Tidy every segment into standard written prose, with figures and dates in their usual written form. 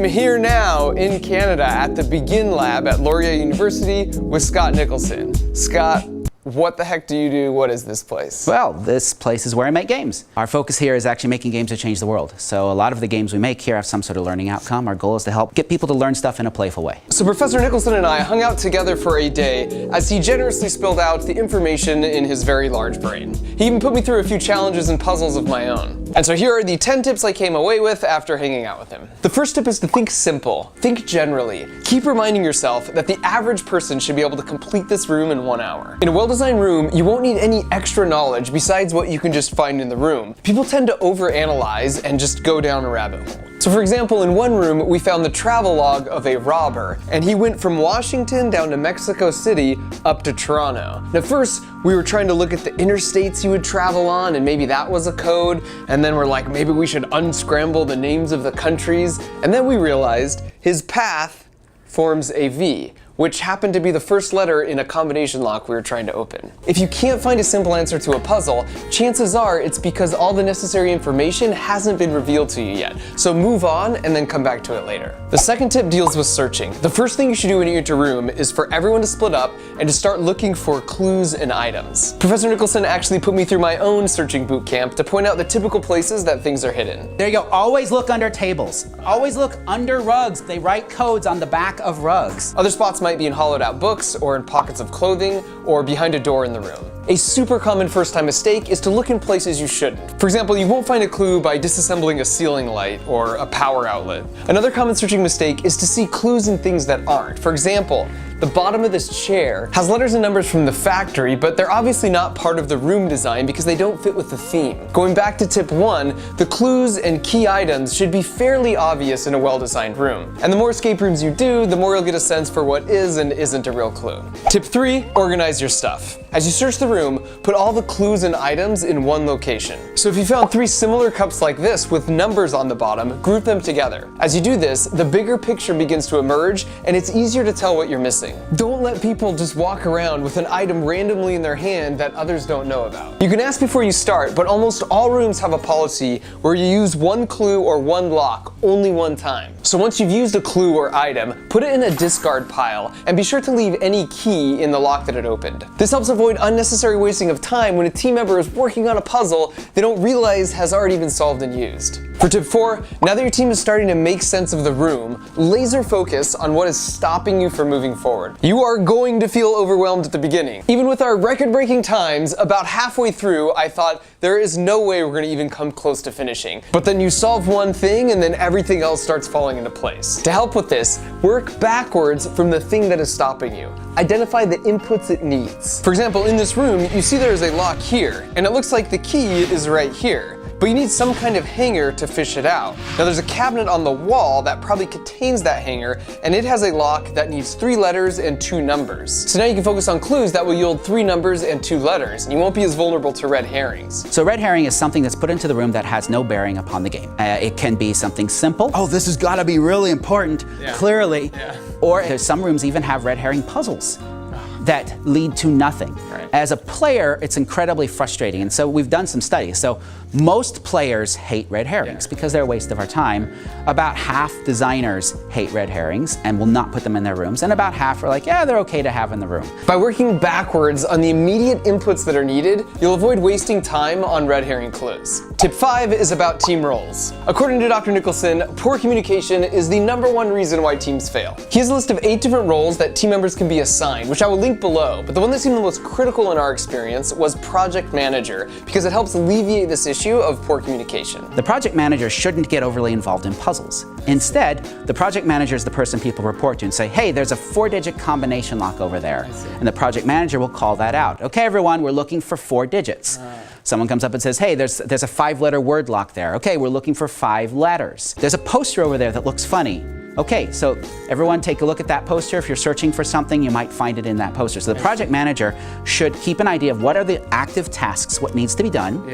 here now in Canada at the Begin Lab at Laurier University with Scott Nicholson. Scott, what the heck do you do? What is this place? Well, this place is where I make games. Our focus here is actually making games that change the world. So a lot of the games we make here have some sort of learning outcome. Our goal is to help get people to learn stuff in a playful way. So Professor Nicholson and I hung out together for a day as he generously spilled out the information in his very large brain. He even put me through a few challenges and puzzles of my own. And so here are the 10 tips I came away with after hanging out with him. The first tip is to think simple. Think generally. Keep reminding yourself that the average person should be able to complete this room in 1 hour. In a well-designed room, you won't need any extra knowledge besides what you can just find in the room. People tend to overanalyze and just go down a rabbit hole. So for example, in one room, we found the travel log of a robber, and he went from Washington down to Mexico City up to Toronto. And at first, we were trying to look at the interstates he would travel on, and maybe that was a code, and then we're like, maybe we should unscramble the names of the countries, and then we realized his path forms a V, which happened to be the first letter in a combination lock we were trying to open. If you can't find a simple answer to a puzzle, chances are it's because all the necessary information hasn't been revealed to you yet. So move on and then come back to it later. The second tip deals with searching. The first thing you should do when you enter a room is for everyone to split up and to start looking for clues and items. Professor Nicholson actually put me through my own searching boot camp to point out the typical places that things are hidden. There you go. Always look under tables. Always look under rugs. They write codes on the back of rugs. Other spots might be in hollowed out books or in pockets of clothing or behind a door in the room. A super common first-time mistake is to look in places you shouldn't. For example, you won't find a clue by disassembling a ceiling light or a power outlet. Another common searching mistake is to see clues in things that aren't. For example, the bottom of this chair has letters and numbers from the factory, but they're obviously not part of the room design because they don't fit with the theme. Going back to tip 1, the clues and key items should be fairly obvious in a well-designed room. And the more escape rooms you do, the more you'll get a sense for what is and isn't a real clue. Tip 3, organize your stuff. As you search the room, put all the clues and items in one location. So if you found 3 similar cups like this with numbers on the bottom, group them together. As you do this, the bigger picture begins to emerge and it's easier to tell what you're missing. Don't let people just walk around with an item randomly in their hand that others don't know about. You can ask before you start, but almost all rooms have a policy where you use one clue or one lock only one time. So once you've used a clue or item, put it in a discard pile and be sure to leave any key in the lock that it opened. This helps avoid unnecessary wasting of time when a team member is working on a puzzle they don't realize has already been solved and used. For tip 4, now that your team is starting to make sense of the room, laser focus on what is stopping you from moving forward. You are going to feel overwhelmed at the beginning. Even with our record-breaking times, about halfway through, I thought there is no way we're gonna even come close to finishing. But then you solve one thing and then everything else starts falling into place. To help with this, work backwards from the thing that is stopping you. Identify the inputs it needs. For example, in this room, you see there is a lock here, and it looks like the key is right here. But you need some kind of hanger to fish it out. Now there's a cabinet on the wall that probably contains that hanger, and it has a lock that needs 3 letters and 2 numbers. So now you can focus on clues that will yield 3 numbers and 2 letters, and you won't be as vulnerable to red herrings. So red herring is something that's put into the room that has no bearing upon the game. It can be something simple. Oh, this has got to be really important, clearly. Yeah. Or there's some rooms even have red herring puzzles that lead to nothing. Right. As a player, it's incredibly frustrating, and so we've done some studies. So most players hate red herrings because they're a waste of our time. About half designers hate red herrings and will not put them in their rooms, and about half are like, yeah, they're okay to have in the room. By working backwards on the immediate inputs that are needed, you'll avoid wasting time on red herring clues. Tip 5 is about team roles. According to Dr. Nicholson, poor communication is the #1 reason why teams fail. He has a list of 8 different roles that team members can be assigned, which I will link below, but the one that seemed the most critical in our experience was project manager, because it helps alleviate this issue of poor communication. The project manager shouldn't get overly involved in puzzles. Instead, the project manager is the person people report to and say, hey, there's a 4-digit combination lock over there. And the project manager will call that out. Okay, everyone, we're looking for 4 digits. Someone comes up and says, hey, there's a 5-letter word lock there. Okay, we're looking for 5 letters. There's a poster over there that looks funny. Okay, so everyone take a look at that poster. If you're searching for something, you might find it in that poster. So the project manager should keep an idea of what are the active tasks, what needs to be done,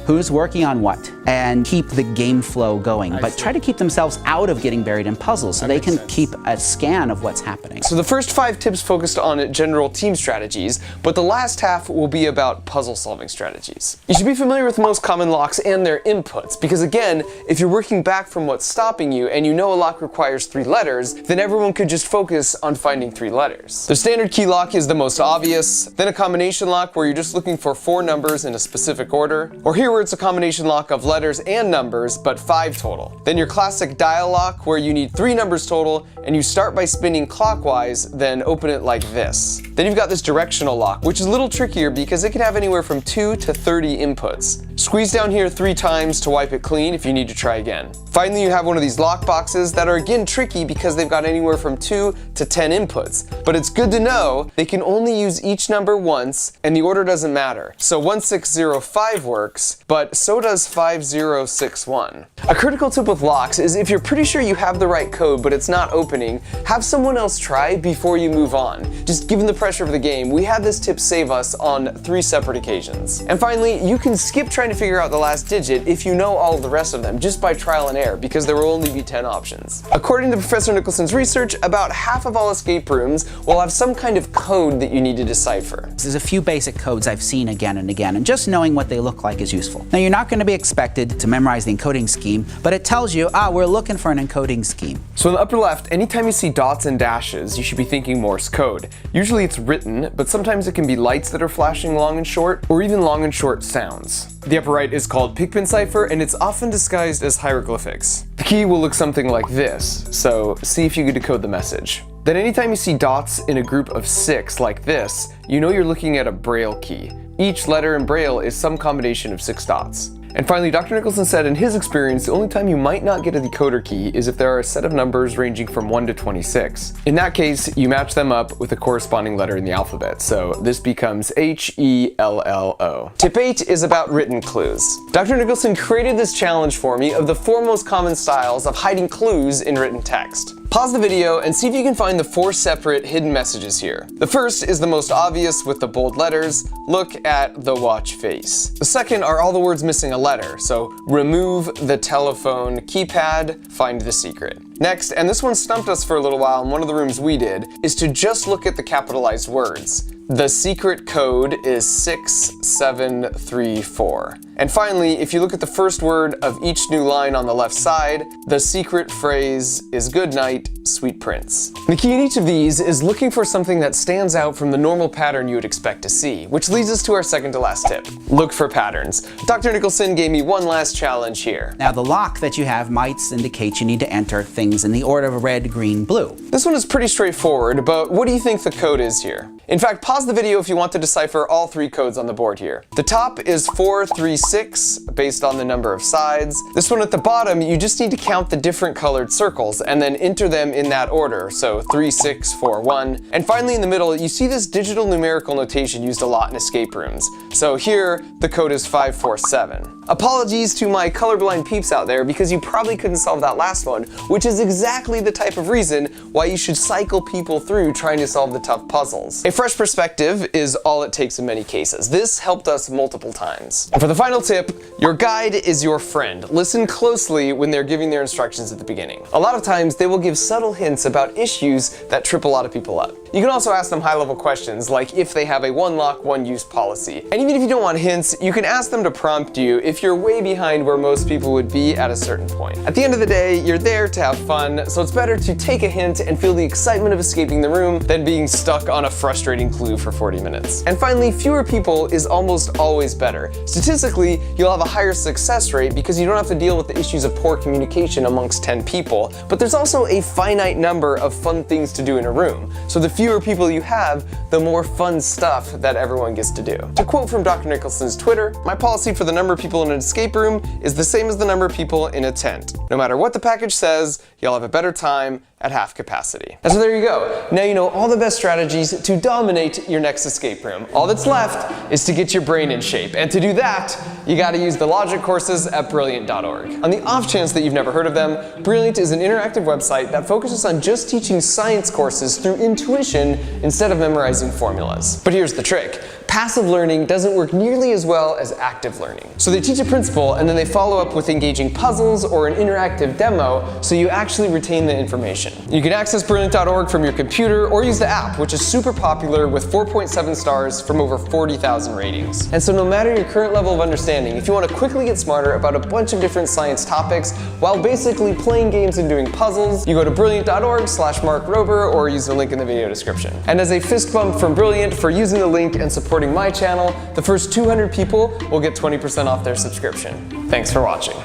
who's working on what, and keep the game flow going. But try to keep themselves out of getting buried in puzzles so they can keep a scan of what's happening. So the first 5 tips focused on general team strategies, but the last half will be about puzzle solving strategies. You should be familiar with the most common locks and their inputs, because again, if you're working back from what's stopping you and you know a lock requires 3 letters, then everyone could just focus on finding 3 letters. The standard key lock is the most obvious, then a combination lock where you're just looking for 4 numbers in a specific order, or here where it's a combination lock of letters and numbers, but 5 total. Then your classic dial lock where you need 3 numbers total, and you start by spinning clockwise, then open it like this. Then you've got this directional lock, which is a little trickier because it can have anywhere from 2 to 30 inputs. Squeeze down here 3 times to wipe it clean if you need to try again. Finally, you have one of these lock boxes that are again tricky because they've got anywhere from 2 to 10 inputs. But it's good to know they can only use each number once and the order doesn't matter. So 1605 works, but so does 5061. A critical tip with locks is if you're pretty sure you have the right code but it's not opening, have someone else try before you move on. Just given the pressure of the game, we had this tip save us on 3 separate occasions. And finally, you can skip trying to figure out the last digit if you know all of the rest of them just by trial and error, because there will only be 10 options. According to Professor Nicholson's research, about half of all escape rooms will have some kind of code that you need to decipher. There's a few basic codes I've seen again and again, and just knowing what they look like is useful. Now, you're not going to be expected to memorize the encoding scheme, but it tells you, we're looking for an encoding scheme. So in the upper left, anytime you see dots and dashes, you should be thinking Morse code. Usually it's written, but sometimes it can be lights that are flashing long and short, or even long and short sounds. The upper right is called Pigpen cipher, and it's often disguised as hieroglyphics. The key will look something like this, so see if you can decode the message. Then anytime you see dots in a group of 6 like this, you know you're looking at a Braille key. Each letter in Braille is some combination of 6 dots. And finally, Dr. Nicholson said in his experience, the only time you might not get a decoder key is if there are a set of numbers ranging from 1 to 26. In that case, you match them up with a corresponding letter in the alphabet, so this becomes H-E-L-L-O. Tip 8 is about written clues. Dr. Nicholson created this challenge for me of the 4 most common styles of hiding clues in written text. Pause the video and see if you can find the 4 separate hidden messages here. The first is the most obvious with the bold letters. Look at the watch face. The second are all the words missing a letter, so remove the telephone keypad, find the secret. Next, and this one stumped us for a little while in one of the rooms we did, is to just look at the capitalized words. The secret code is 6734. And finally, if you look at the first word of each new line on the left side, the secret phrase is good night, sweet prince. The key in each of these is looking for something that stands out from the normal pattern you would expect to see, which leads us to our second to last tip. Look for patterns. Dr. Nicholson gave me one last challenge here. Now, the lock that you have might indicate you need to enter things in the order of red, green, blue. This one is pretty straightforward, but what do you think the code is here? In fact, pause the video if you want to decipher all 3 codes on the board here. The top is 436, based on the number of sides. This one at the bottom, you just need to count the different colored circles and then enter them in that order, so 3, 6, 4, 1. And finally in the middle, you see this digital numerical notation used a lot in escape rooms. So here, the code is 547. Apologies to my colorblind peeps out there because you probably couldn't solve that last one, which is exactly the type of reason why you should cycle people through trying to solve the tough puzzles. A fresh perspective is all it takes in many cases. This helped us multiple times. And for the final tip, your guide is your friend. Listen closely when they're giving their instructions at the beginning. A lot of times they will give subtle hints about issues that trip a lot of people up. You can also ask them high-level questions like if they have a one lock, one use policy. And even if you don't want hints, you can ask them to prompt you if you're way behind where most people would be at a certain point. At the end of the day, you're there to have fun, so it's better to take a hint and feel the excitement of escaping the room than being stuck on a frustrating clue for 40 minutes. And finally, fewer people is almost always better. Statistically, you'll have a higher success rate because you don't have to deal with the issues of poor communication amongst 10 people, but there's also a finite number of fun things to do in a room. So the fewer people you have, the more fun stuff that everyone gets to do. To quote from Dr. Nicholson's Twitter, my policy for the number of people in an escape room is the same as the number of people in a tent. No matter what the package says, you'll have a better time at half capacity. And so there you go. Now you know all the best strategies to dominate your next escape room. All that's left is to get your brain in shape. And to do that, you gotta use the logic courses at Brilliant.org. On the off chance that you've never heard of them, Brilliant is an interactive website that focuses on just teaching science courses through intuition instead of memorizing formulas. But here's the trick. Passive learning doesn't work nearly as well as active learning. So they teach a principle and then they follow up with engaging puzzles or an interactive demo so you actually retain the information. You can access Brilliant.org from your computer or use the app, which is super popular with 4.7 stars from over 40,000 ratings. And so no matter your current level of understanding, if you want to quickly get smarter about a bunch of different science topics while basically playing games and doing puzzles, you go to Brilliant.org/MarkRober or use the link in the video description. And as a fist bump from Brilliant for using the link and supporting my channel, the first 200 people will get 20% off their subscription. Thanks for watching.